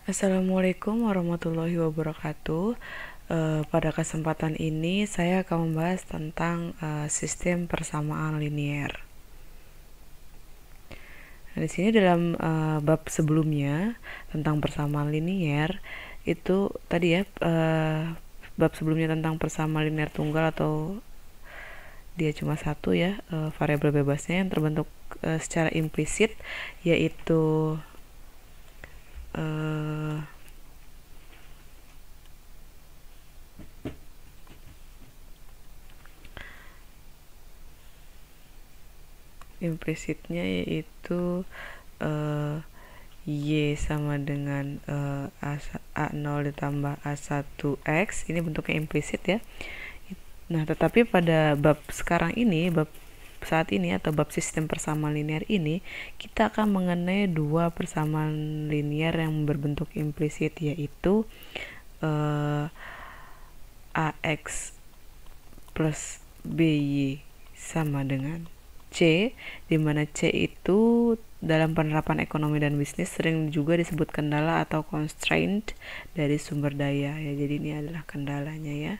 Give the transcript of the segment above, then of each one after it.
Assalamualaikum warahmatullahi wabarakatuh. Pada kesempatan ini saya akan membahas tentang sistem persamaan linier. Nah, di sini dalam bab sebelumnya tentang persamaan linier itu tadi ya, bab sebelumnya tentang persamaan linier tunggal atau dia cuma satu ya, variabel bebasnya yang terbentuk secara implisit, yaitu implisitnya yaitu Y sama dengan A0 ditambah A1X. Ini bentuknya implisit ya. Nah, tetapi pada bab sekarang ini, bab saat ini atau bab sistem persamaan linier ini, kita akan mengenai dua persamaan linier yang berbentuk implisit, yaitu AX plus BY sama dengan C, di mana C itu dalam penerapan ekonomi dan bisnis sering juga disebut kendala atau constraint dari sumber daya ya. Jadi ini adalah kendalanya ya.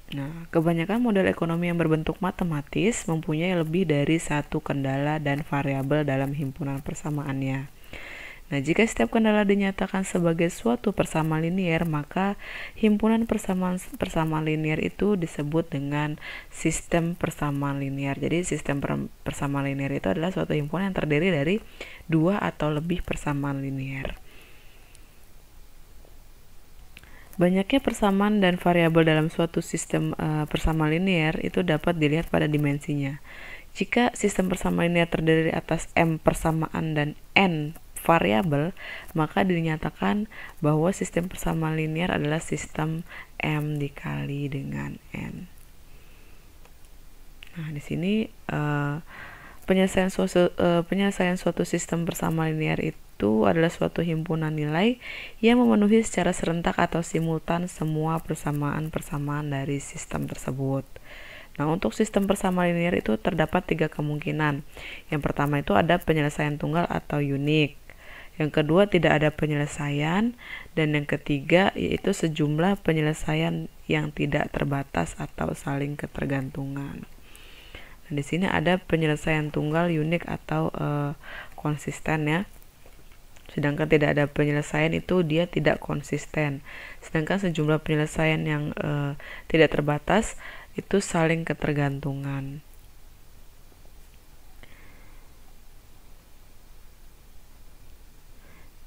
Nah, kebanyakan model ekonomi yang berbentuk matematis mempunyai lebih dari satu kendala dan variabel dalam himpunan persamaannya. Nah, jika setiap kendala dinyatakan sebagai suatu persamaan linier, maka himpunan persamaan linier itu disebut dengan sistem persamaan linier. Jadi, sistem persamaan linier itu adalah suatu himpunan yang terdiri dari dua atau lebih persamaan linier. Banyaknya persamaan dan variabel dalam suatu sistem persamaan linier itu dapat dilihat pada dimensinya. Jika sistem persamaan linier terdiri atas M persamaan dan N variabel, maka dinyatakan bahwa sistem persamaan linier adalah sistem M dikali dengan N. Nah, di sini penyelesaian suatu sistem persamaan linier itu adalah suatu himpunan nilai yang memenuhi secara serentak atau simultan semua persamaan-persamaan dari sistem tersebut. Nah, untuk sistem persamaan linier itu terdapat tiga kemungkinan. Yang pertama itu ada penyelesaian tunggal atau unik. Yang kedua tidak ada penyelesaian, dan yang ketiga yaitu sejumlah penyelesaian yang tidak terbatas atau saling ketergantungan. Nah, di sini ada penyelesaian tunggal, unik atau konsisten ya. Sedangkan tidak ada penyelesaian itu dia tidak konsisten. Sedangkan sejumlah penyelesaian yang tidak terbatas itu saling ketergantungan.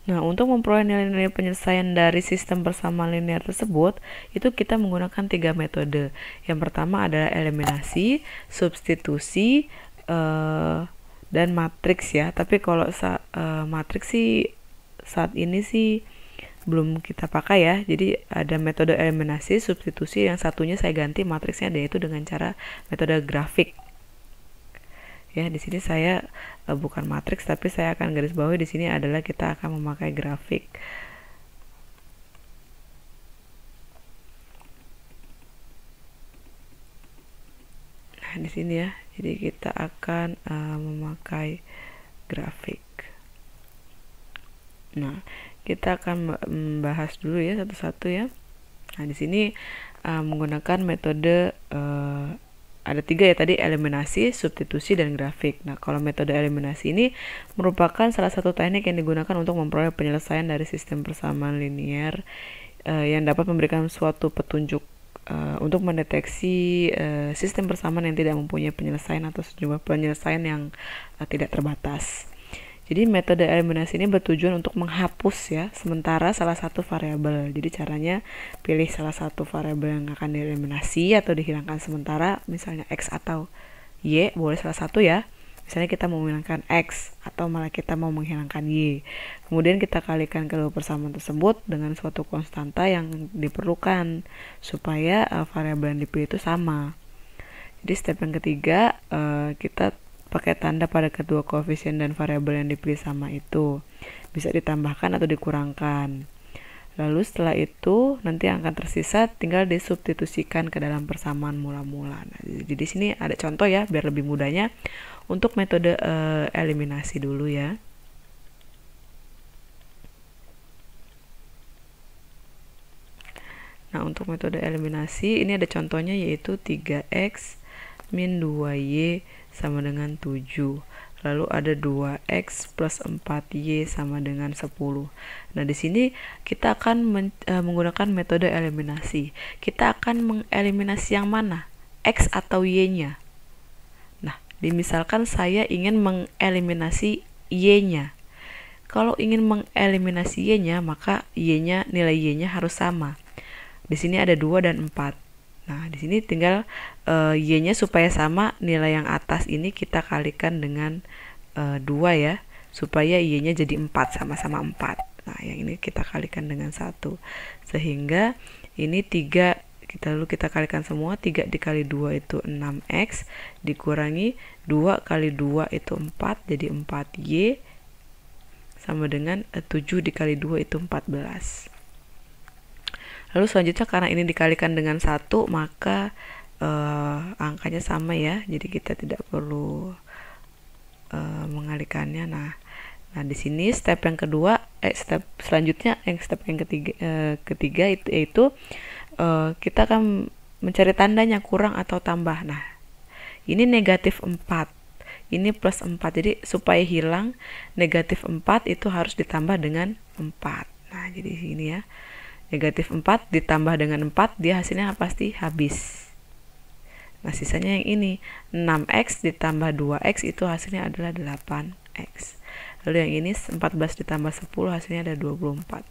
Nah, untuk memperoleh nilai-nilai penyelesaian dari sistem persamaan linier tersebut, itu kita menggunakan tiga metode. Yang pertama adalah eliminasi, substitusi, dan matriks ya. Tapi kalau matriks sih saat ini sih belum kita pakai ya. Jadi ada metode eliminasi, substitusi, yang satunya saya ganti matriksnya, yaitu dengan cara metode grafik. Ya, di sini saya bukan matriks, tapi saya akan garis bawahi di sini adalah kita akan memakai grafik. Nah, di sini ya. Jadi kita akan memakai grafik. Nah, kita akan membahas dulu ya satu-satu ya. Nah, di sini menggunakan metode ada tiga ya tadi, eliminasi, substitusi, dan grafik. Nah, kalau metode eliminasi ini merupakan salah satu teknik yang digunakan untuk memperoleh penyelesaian dari sistem persamaan linier yang dapat memberikan suatu petunjuk untuk mendeteksi sistem persamaan yang tidak mempunyai penyelesaian atau sejumlah penyelesaian yang tidak terbatas. Jadi metode eliminasi ini bertujuan untuk menghapus ya sementara salah satu variabel. Jadi caranya pilih salah satu variabel yang akan dieliminasi atau dihilangkan sementara, misalnya X atau Y, boleh salah satu ya. Misalnya kita mau menghilangkan X atau malah kita mau menghilangkan Y. Kemudian kita kalikan kedua persamaan tersebut dengan suatu konstanta yang diperlukan supaya variabel yang dipilih itu sama. Jadi step yang ketiga kita pakai tanda pada kedua koefisien dan variabel yang dipilih sama itu. Bisa ditambahkan atau dikurangkan. Lalu setelah itu nanti yang akan tersisa tinggal disubstitusikan ke dalam persamaan mula-mula. Nah, jadi di sini ada contoh ya biar lebih mudahnya untuk metode eliminasi dulu ya. Nah, untuk metode eliminasi ini ada contohnya, yaitu 3x min 2y sama dengan 7. Lalu ada 2x plus 4y sama dengan 10. Nah, di sini kita akan menggunakan metode eliminasi. Kita akan mengeliminasi yang mana? X atau y-nya? Nah, misalkan saya ingin mengeliminasi y-nya. Kalau ingin mengeliminasi y-nya, maka nilai y-nya harus sama. Di sini ada 2 dan 4. Nah, di sini tinggal y-nya supaya sama, nilai yang atas ini kita kalikan dengan 2 ya, supaya y-nya jadi 4, sama-sama 4. Nah, yang ini kita kalikan dengan 1. Sehingga ini 3, lalu kita kalikan semua. 3 dikali 2 itu 6x, dikurangi 2 kali 2 itu 4, jadi 4y, sama dengan 7 dikali 2 itu 14. Lalu selanjutnya karena ini dikalikan dengan 1, maka angkanya sama ya, jadi kita tidak perlu mengalikannya. Nah, di sini step yang kedua, step selanjutnya, step yang ketiga itu yaitu kita akan mencari tandanya kurang atau tambah. Nah, ini negatif 4, ini plus 4, jadi supaya hilang negatif 4 itu harus ditambah dengan 4. Nah, jadi sini ya, negatif 4 ditambah dengan 4, dia hasilnya pasti habis. Nah, sisanya yang ini, 6x ditambah 2x itu hasilnya adalah 8x. Lalu yang ini 14 ditambah 10 hasilnya ada 24.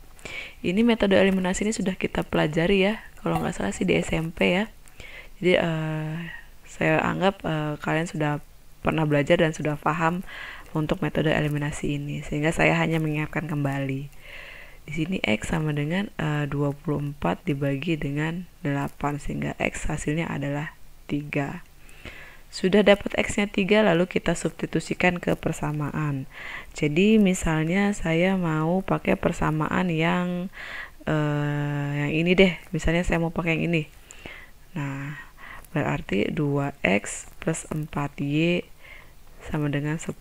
Ini metode eliminasi ini sudah kita pelajari ya, kalau nggak salah sih di SMP ya. Jadi saya anggap kalian sudah pernah belajar dan sudah paham untuk metode eliminasi ini, sehingga saya hanya mengingatkan kembali. Di sini x sama dengan 24 dibagi dengan 8, sehingga x hasilnya adalah 3. Sudah dapat x-nya 3, lalu kita substitusikan ke persamaan. Jadi misalnya saya mau pakai persamaan yang ini deh, misalnya saya mau pakai yang ini. Nah, berarti 2x plus 4y sama dengan 10.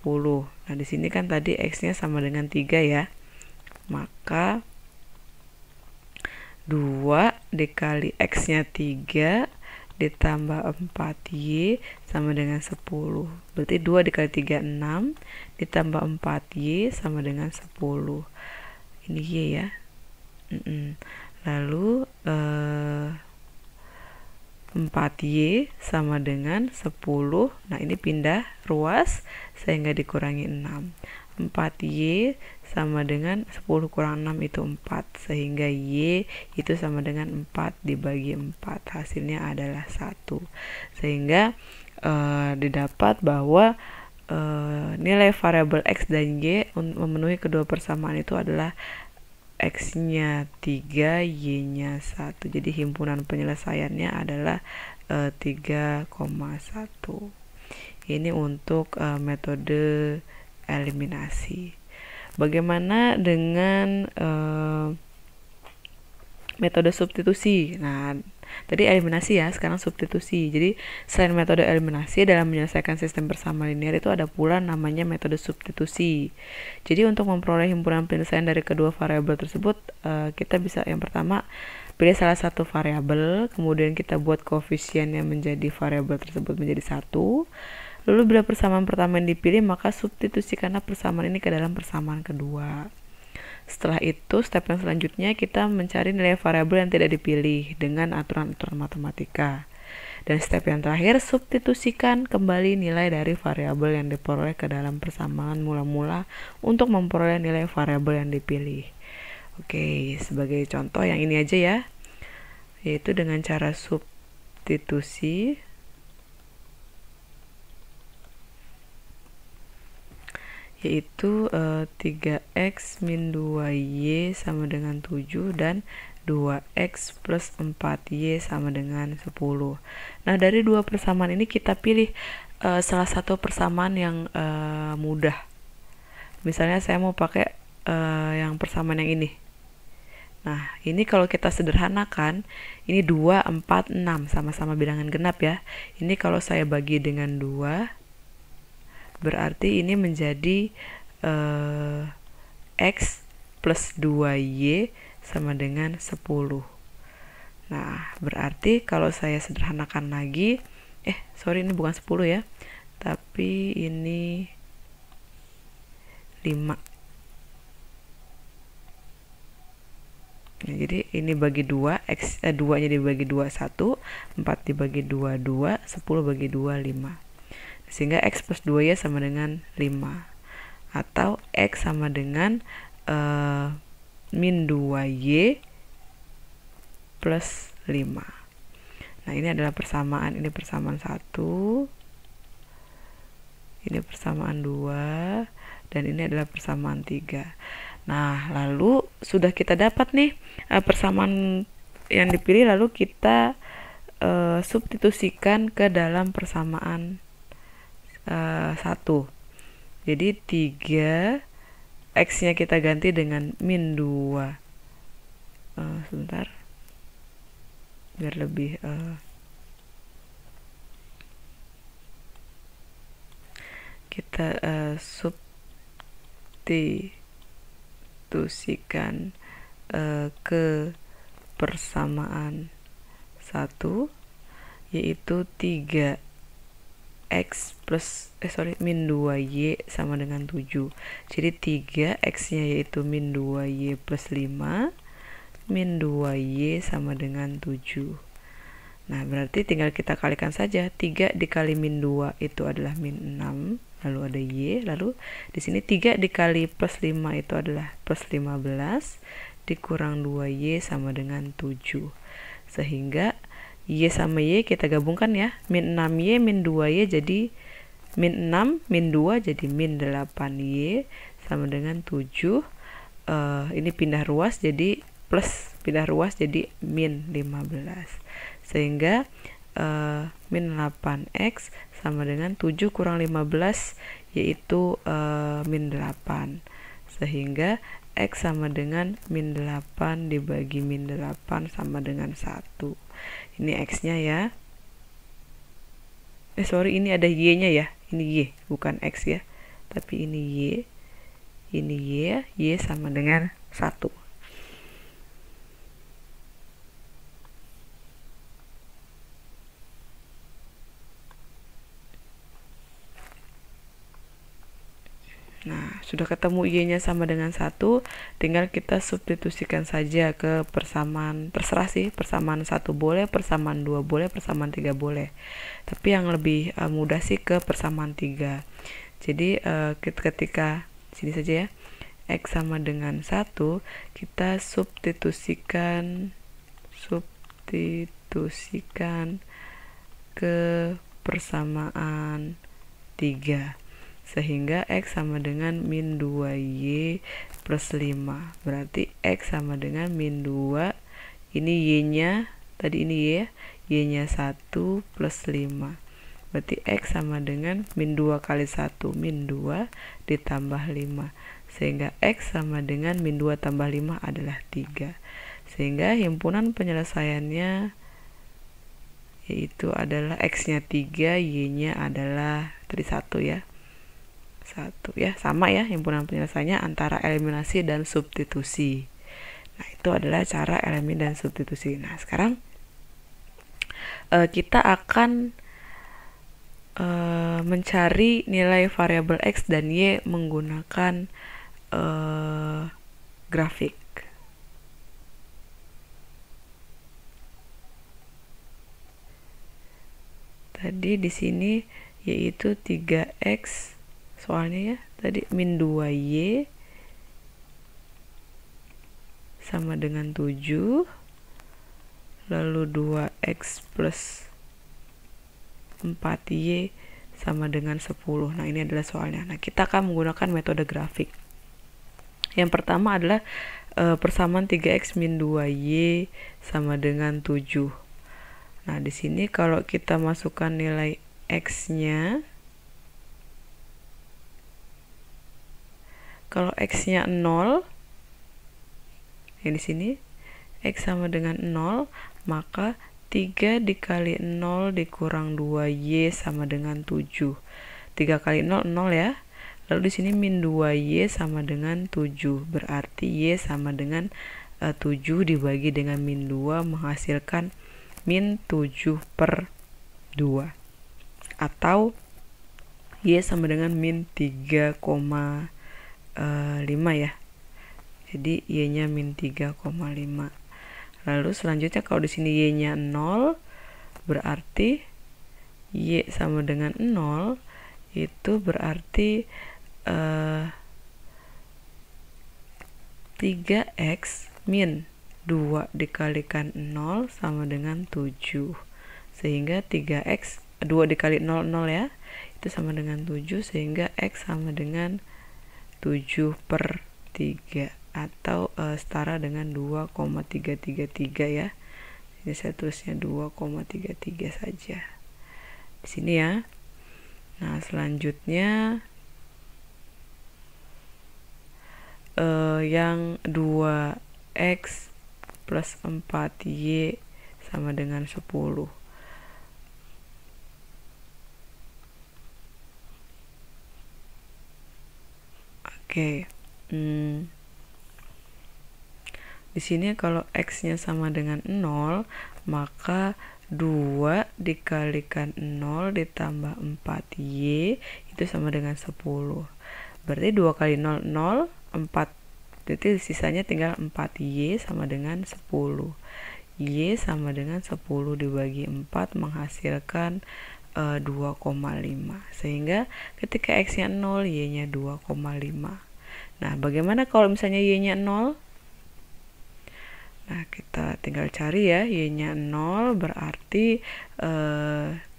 Nah, di sini kan tadi x-nya sama dengan 3 ya. Maka 2 dikali x-nya 3 ditambah 4y sama dengan 10. Berarti 2 dikali 3, 6, ditambah 4y sama dengan 10. Ini y ya. Lalu 4y sama dengan 10. Nah, ini pindah ruas sehingga dikurangi 6. 4y sama dengan 10 kurang 6 itu 4, sehingga y itu sama dengan 4 dibagi 4, hasilnya adalah 1. Sehingga didapat bahwa nilai variabel x dan y memenuhi kedua persamaan itu adalah x-nya 3, y-nya 1. Jadi himpunan penyelesaiannya adalah 3,1. Ini untuk metode eliminasi. Bagaimana dengan metode substitusi? Nah, tadi eliminasi ya, sekarang substitusi. Jadi selain metode eliminasi, dalam menyelesaikan sistem persamaan linear itu ada pula namanya metode substitusi. Jadi untuk memperoleh himpunan penyelesaian dari kedua variabel tersebut, kita bisa yang pertama pilih salah satu variabel, kemudian kita buat koefisiennya menjadi variabel tersebut menjadi 1. Lalu bila persamaan pertama yang dipilih, maka substitusikanlah persamaan ini ke dalam persamaan kedua. Setelah itu, step yang selanjutnya kita mencari nilai variabel yang tidak dipilih dengan aturan-aturan matematika. Dan step yang terakhir, substitusikan kembali nilai dari variabel yang diperoleh ke dalam persamaan mula-mula untuk memperoleh nilai variabel yang dipilih. Oke, sebagai contoh yang ini aja ya, yaitu dengan cara substitusi. Yaitu 3x min 2y sama dengan 7 dan 2x plus 4y sama dengan 10. Nah, dari dua persamaan ini kita pilih salah satu persamaan yang mudah. Misalnya saya mau pakai yang persamaan yang ini. Nah, ini kalau kita sederhanakan, ini 2, 4, 6, sama-sama bilangan genap ya. Ini kalau saya bagi dengan 2, berarti ini menjadi x plus 2y sama dengan 10. Nah, berarti kalau saya sederhanakan lagi, sorry ini bukan 10 ya, tapi ini 5. Nah, jadi ini bagi 2, 2 nya dibagi 2, 1, 4 dibagi 2, 2, 10 bagi 2, 5. Sehingga X plus 2Y sama dengan 5. Atau X sama dengan min 2Y plus 5. Nah, ini adalah persamaan. Ini persamaan 1. Ini persamaan 2. Dan ini adalah persamaan 3. Nah, lalu sudah kita dapat nih persamaan yang dipilih, lalu kita substitusikan ke dalam persamaan 1. Jadi 3, X-nya kita ganti dengan min 2. Sebentar. Biar lebih kita substitusikan ke persamaan 1, yaitu 3x plus min 2y sama dengan 7. Jadi 3x-nya yaitu min 2y plus 5, min 2y sama dengan 7. Nah, berarti tinggal kita kalikan saja. 3 dikali min 2 itu adalah min 6, lalu ada y, lalu di sini 3 dikali plus 5 itu adalah plus 15, dikurang 2y sama dengan 7. Sehingga y sama y kita gabungkan ya. Min 6y min 2y jadi min 6, min 2 jadi min 8y sama dengan 7. Ini pindah ruas jadi plus, pindah ruas jadi min 15. Sehingga min 8x sama dengan 7 kurang 15, yaitu min 8. Sehingga x sama dengan min 8 dibagi min 8 sama dengan 1. Ini x-nya ya. Sorry, ini ada y-nya ya. Ini y, bukan x ya. Tapi ini y. Ini y, y sama dengan 1. Nah, sudah ketemu y-nya sama dengan 1, tinggal kita substitusikan saja ke persamaan, terserah sih, persamaan 1 boleh, persamaan 2 boleh, persamaan 3 boleh. Tapi yang lebih mudah sih ke persamaan 3. Jadi ketika sini saja ya, x sama dengan 1, kita substitusikan ke persamaan 3. Sehingga x sama dengan min 2y plus 5. Berarti x sama dengan min 2. Ini y-nya, tadi ini y, y-nya 1 plus 5. Berarti x sama dengan min 2 kali 1, min 2 ditambah 5. Sehingga x sama dengan min 2 tambah 5 adalah 3. Sehingga himpunan penyelesaiannya yaitu adalah x-nya 3, y-nya adalah tadi 1 ya. 1 ya, sama ya himpunan penyelesaiannya antara eliminasi dan substitusi. Nah, itu adalah cara elimin dan substitusi. Nah, sekarang kita akan mencari nilai variabel x dan y menggunakan grafik. Tadi di sini yaitu 3x soalnya ya, tadi min 2y sama dengan 7, lalu 2x plus 4y sama dengan 10. Nah, ini adalah soalnya. Nah, kita akan menggunakan metode grafik. Yang pertama adalah persamaan 3x min 2y sama dengan 7. Nah, di sini kalau kita masukkan nilai x-nya, kalau x-nya 0, yang di sini x sama dengan 0, maka 3 dikali 0 dikurang 2y sama dengan 7. 3 kali 0 0 ya. Lalu di sini min 2y sama dengan 7. Berarti y sama dengan 7 dibagi dengan min 2 menghasilkan min 7/2. Atau Y sama dengan min 3,5 ya. Jadi Y-nya min 3,5. Lalu selanjutnya kalau di sini Y-nya 0, berarti Y sama dengan 0, itu berarti 3x min 2 dikalikan 0 sama dengan 7. Sehingga 3x 2 dikali 0, 0 ya, itu sama dengan 7, sehingga x sama dengan 7/3 atau setara dengan 2,333 ya. Ini saya tulisnya 2,33 saja di sini ya. Nah, selanjutnya yang 2x plus 4y sama dengan 10. Oke. Di sini kalau x-nya sama dengan 0, maka 2 dikalikan 0 ditambah 4y itu sama dengan 10. Berarti 2 kali 0, 0, 4. Jadi sisanya tinggal 4y sama dengan 10. Y sama dengan 10 dibagi 4 menghasilkan 2,5. Sehingga ketika x-nya 0, y-nya 2,5. Nah, bagaimana kalau misalnya y-nya 0? Nah, kita tinggal cari ya, y-nya 0 berarti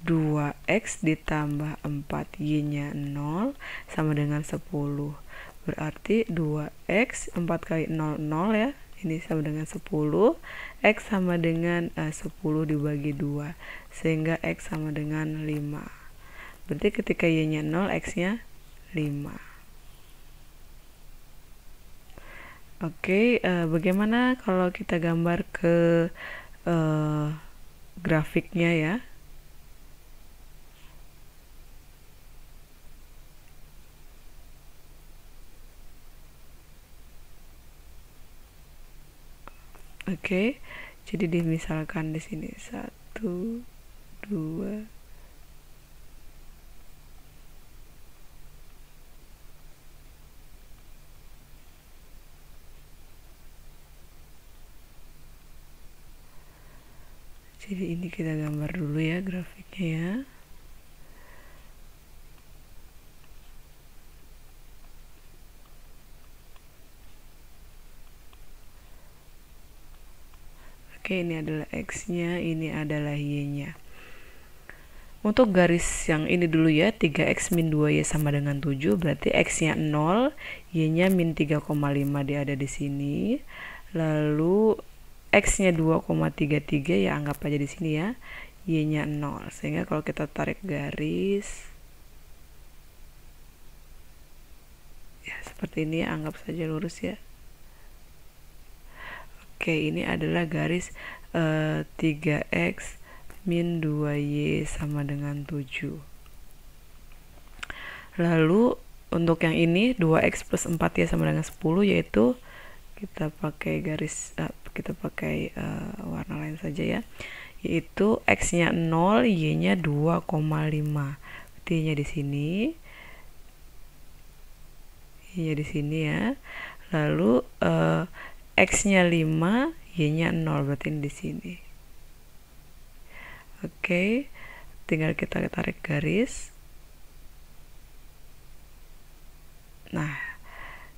2x ditambah 4, y-nya 0 sama dengan 10. Berarti 2x, 4 kali 0, 0 ya, ini sama dengan 10. X sama dengan 10 dibagi 2, sehingga x sama dengan 5. Berarti ketika y-nya 0, x-nya 5. Oke, bagaimana kalau kita gambar ke grafiknya ya? Oke, jadi dimisalkan di sini 1, 2. Jadi ini kita gambar dulu ya grafiknya ya. Oke, ini adalah x-nya, ini adalah y-nya. Untuk garis yang ini dulu ya, 3x min 2y sama dengan 7, berarti x-nya 0, y-nya min 3,5 dia ada di sini. Lalu x-nya 2,33 ya, anggap aja di sini ya. Y-nya 0. Sehingga kalau kita tarik garis ya seperti ini, anggap saja lurus ya. Oke, ini adalah garis 3x min 2y sama dengan 7. Lalu untuk yang ini 2x plus 4y sama dengan 10, yaitu kita pakai garis kita pakai warna lain saja ya, yaitu x-nya 0, y-nya 2,5. Y-nya di sini, y-nya di sini ya. Lalu x-nya 5, y-nya 0, berarti ini di sini. Oke, tinggal kita tarik garis. Nah,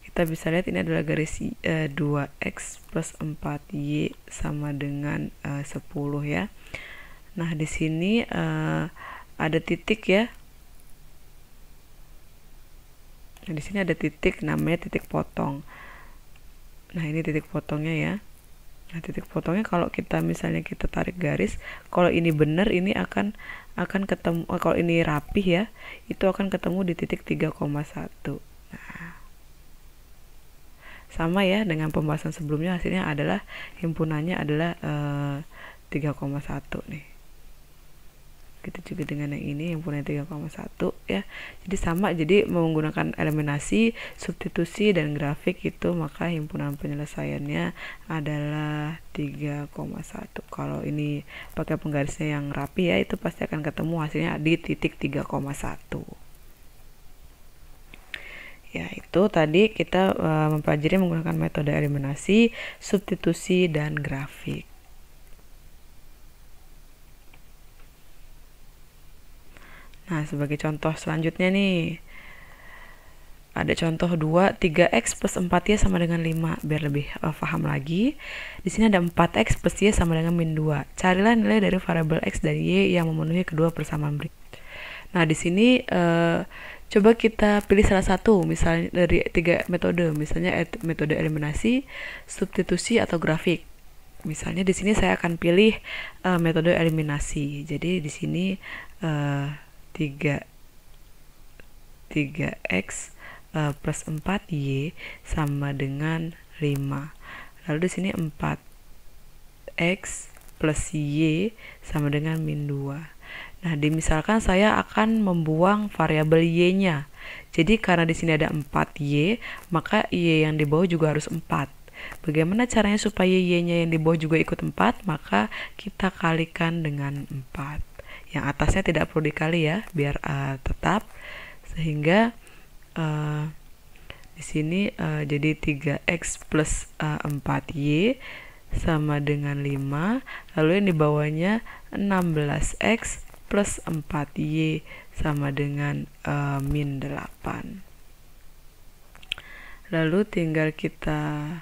kita bisa lihat ini adalah garis 2x plus 4y sama dengan 10 ya. Nah, di sini ada titik ya. Nah, di sini ada titik, namanya titik potong. Nah, ini titik potongnya ya. Nah, titik potongnya kalau kita misalnya kita tarik garis, kalau ini benar ini akan ketemu, kalau ini rapih ya, itu akan ketemu di titik 3,1. Nah, sama ya dengan pembahasan sebelumnya, hasilnya adalah himpunannya adalah 3,1 nih. Gitu juga dengan yang ini himpunan 3,1 ya. Jadi sama, jadi menggunakan eliminasi, substitusi dan grafik itu, maka himpunan penyelesaiannya adalah 3,1. Kalau ini pakai penggarisnya yang rapi ya, itu pasti akan ketemu hasilnya di titik 3,1. Ya, itu tadi kita mempelajari menggunakan metode eliminasi, substitusi dan grafik. Nah, sebagai contoh selanjutnya nih, ada contoh 2, 3x plus 4y sama dengan 5. Biar lebih paham lagi, di sini ada 4x plus y sama dengan min 2. Carilah nilai dari variabel x dan y yang memenuhi kedua persamaan berikut. Nah, di sini coba kita pilih salah satu, misalnya dari 3 metode, misalnya metode eliminasi, substitusi atau grafik. Misalnya di sini saya akan pilih metode eliminasi. Jadi di sini 3x plus 4y sama dengan 5. Lalu di sini 4x plus y sama dengan min 2. Nah, misalkan saya akan membuang variabel y-nya. Jadi karena di sini ada 4y, maka y yang di bawah juga harus 4. Bagaimana caranya supaya y-nya yang di bawah juga ikut 4? Maka kita kalikan dengan 4. Yang atasnya tidak perlu dikali ya, biar tetap. Sehingga di sini jadi 3x plus 4y sama dengan 5. Lalu yang di bawahnya 16x plus 4y sama dengan min 8. Lalu tinggal kita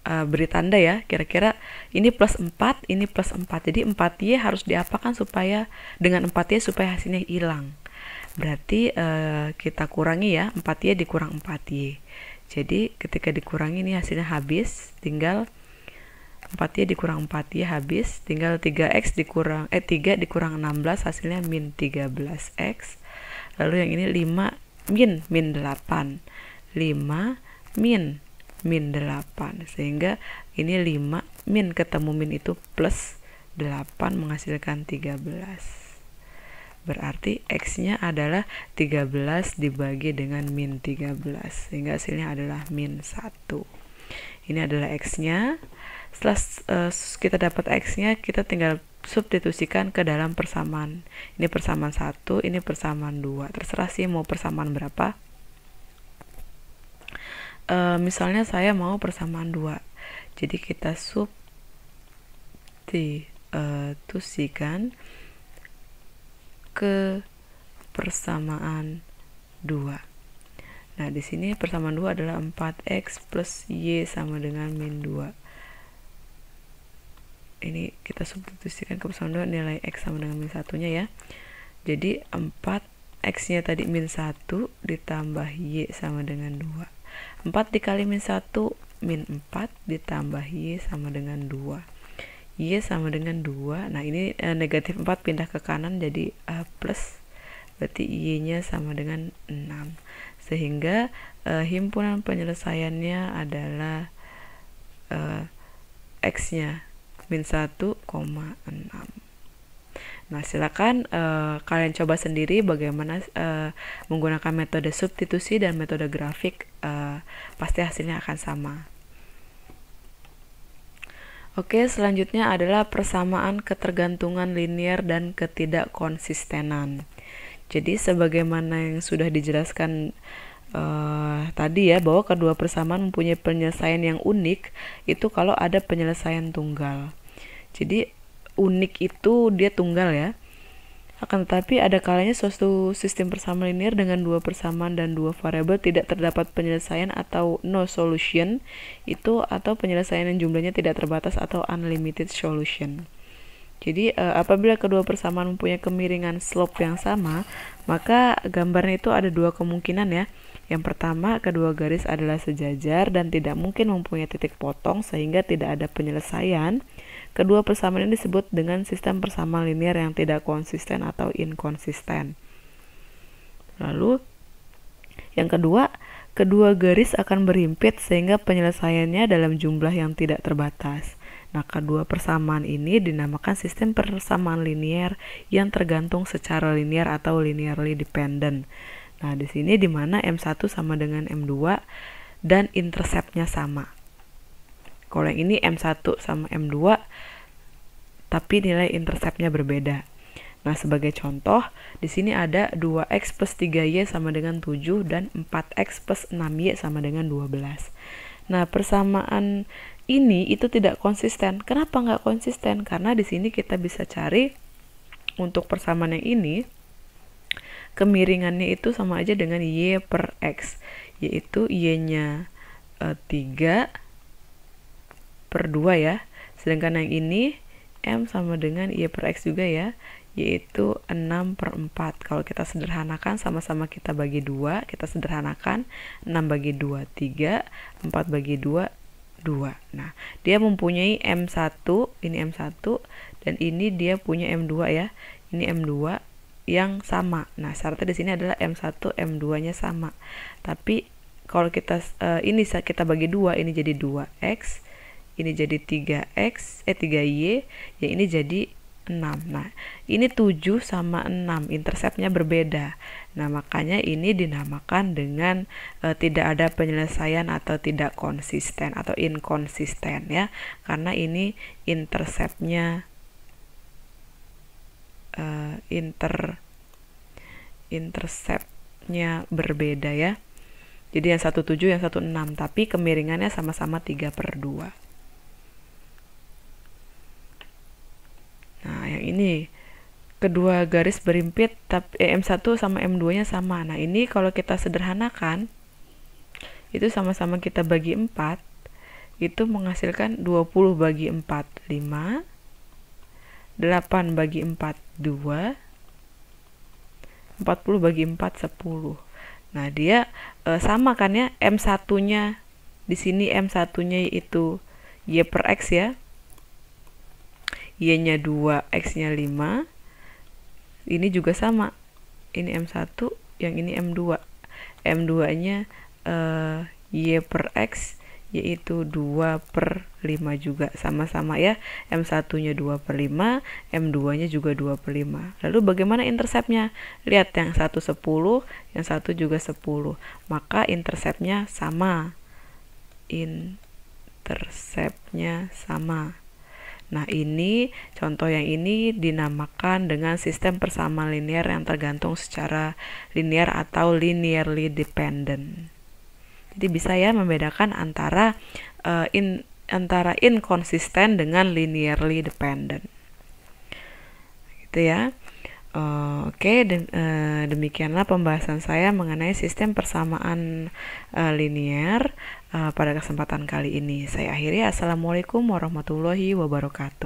beri tanda ya, kira-kira ini plus 4, ini plus 4. Jadi 4y harus diapakan supaya dengan 4y supaya hasilnya hilang. Berarti kita kurangi ya, 4y dikurang 4y. Jadi ketika dikurangi ini hasilnya habis, tinggal 4y dikurang 4y habis, tinggal 3x dikurang 3 dikurang 16 hasilnya min 13x. Lalu yang ini 5 min 8. 5 min 8, sehingga ini 5 min ketemu min itu plus 8 menghasilkan 13. Berarti x-nya adalah 13 dibagi dengan min 13, sehingga hasilnya adalah min 1. Ini adalah x-nya. Setelah kita dapat x-nya, kita tinggal substitusikan ke dalam persamaan. Ini persamaan 1, ini persamaan 2. Terserah sih mau persamaan berapa. Misalnya saya mau persamaan 2. Jadi kita substitusikan ke persamaan 2. Nah, di sini persamaan 2 adalah 4x plus y sama dengan min 2. Ini kita substitusikan ke persamaan 2, nilai x sama dengan min 1-nya ya. Jadi 4x-nya tadi min 1 ditambah y sama dengan 2. 4 dikali min 1 min 4 ditambah y sama dengan 2. Y sama dengan 2. Nah, ini negatif 4 pindah ke kanan jadi plus. Berarti y-nya sama dengan 6. Sehingga himpunan penyelesaiannya adalah x-nya min 1,6. Nah, silakan kalian coba sendiri bagaimana menggunakan metode substitusi dan metode grafik, pasti hasilnya akan sama. Oke, selanjutnya adalah persamaan ketergantungan linier dan ketidakkonsistenan. Jadi sebagaimana yang sudah dijelaskan tadi ya, bahwa kedua persamaan mempunyai penyelesaian yang unik itu kalau ada penyelesaian tunggal. Jadi unik itu dia tunggal ya. Akan tetapi ada kalanya suatu sistem persamaan linear dengan dua persamaan dan dua variabel tidak terdapat penyelesaian atau no solution itu, atau penyelesaian yang jumlahnya tidak terbatas atau unlimited solution. Jadi apabila kedua persamaan mempunyai kemiringan slope yang sama, maka gambarnya itu ada dua kemungkinan ya. Yang pertama, kedua garis adalah sejajar dan tidak mungkin mempunyai titik potong sehingga tidak ada penyelesaian. Kedua persamaan ini disebut dengan sistem persamaan linear yang tidak konsisten atau inkonsisten. Lalu yang kedua, kedua garis akan berhimpit sehingga penyelesaiannya dalam jumlah yang tidak terbatas. Nah, kedua persamaan ini dinamakan sistem persamaan linear yang tergantung secara linear atau linearly dependent. Nah, di sini di mana M1 sama dengan M2 dan interceptnya sama. Kalau yang ini M1 sama M2 tapi nilai interceptnya berbeda. Nah, sebagai contoh, di sini ada 2x plus 3y sama dengan 7 dan 4x plus 6y sama dengan 12. Nah, persamaan ini itu tidak konsisten. Kenapa nggak konsisten? Karena di sini kita bisa cari untuk persamaan yang ini, kemiringannya itu sama aja dengan y per x, yaitu y-nya 3 per 2 ya. Sedangkan yang ini M sama dengan y per x juga ya, yaitu 6 per 4. Kalau kita sederhanakan, sama-sama kita bagi 2, kita sederhanakan, 6 bagi 2, 3, 4 bagi 2, 2. Nah, dia mempunyai M1, ini M1, dan ini dia punya M2 ya, ini M2 yang sama. Nah, syaratnya di sini adalah M1, M2-nya sama. Tapi kalau kita ini kita bagi 2, ini jadi 2x, ini jadi 3y, yang ini jadi 6. Nah, ini 7 sama 6, interceptnya berbeda. Nah, makanya ini dinamakan dengan tidak ada penyelesaian atau tidak konsisten atau inkonsisten ya. Karena ini interceptnya interceptnya berbeda ya. Jadi yang 1,7 yang 1,6, tapi kemiringannya sama-sama 3 per 2. Nah, yang ini kedua garis berimpit tapi M1 sama M2 nya sama. Nah, ini kalau kita sederhanakan itu sama-sama kita bagi 4, itu menghasilkan 20 bagi 4 5, 8 bagi 4 2, 40 bagi 4 10. Nah, dia sama kan ya, M1 nya di sini M1 nya yaitu y per x ya, y-nya 2, x-nya 5. Ini juga sama. Ini M1, yang ini M2. M2-nya y per x yaitu 2 per 5 juga. Sama-sama ya. M1-nya 2 per 5, M2-nya juga 2 per 5. Lalu bagaimana interceptnya? Lihat yang satu 10, yang satu juga 10. Maka interceptnya sama. Interceptnya sama. Nah, ini contoh yang ini dinamakan dengan sistem persamaan linear yang tergantung secara linear atau linearly dependent. Jadi bisa ya membedakan antara inkonsisten dengan linearly dependent. Gitu ya. Oke, demikianlah pembahasan saya mengenai sistem persamaan linear pada kesempatan kali ini. Saya akhiri. Assalamualaikum warahmatullahi wabarakatuh.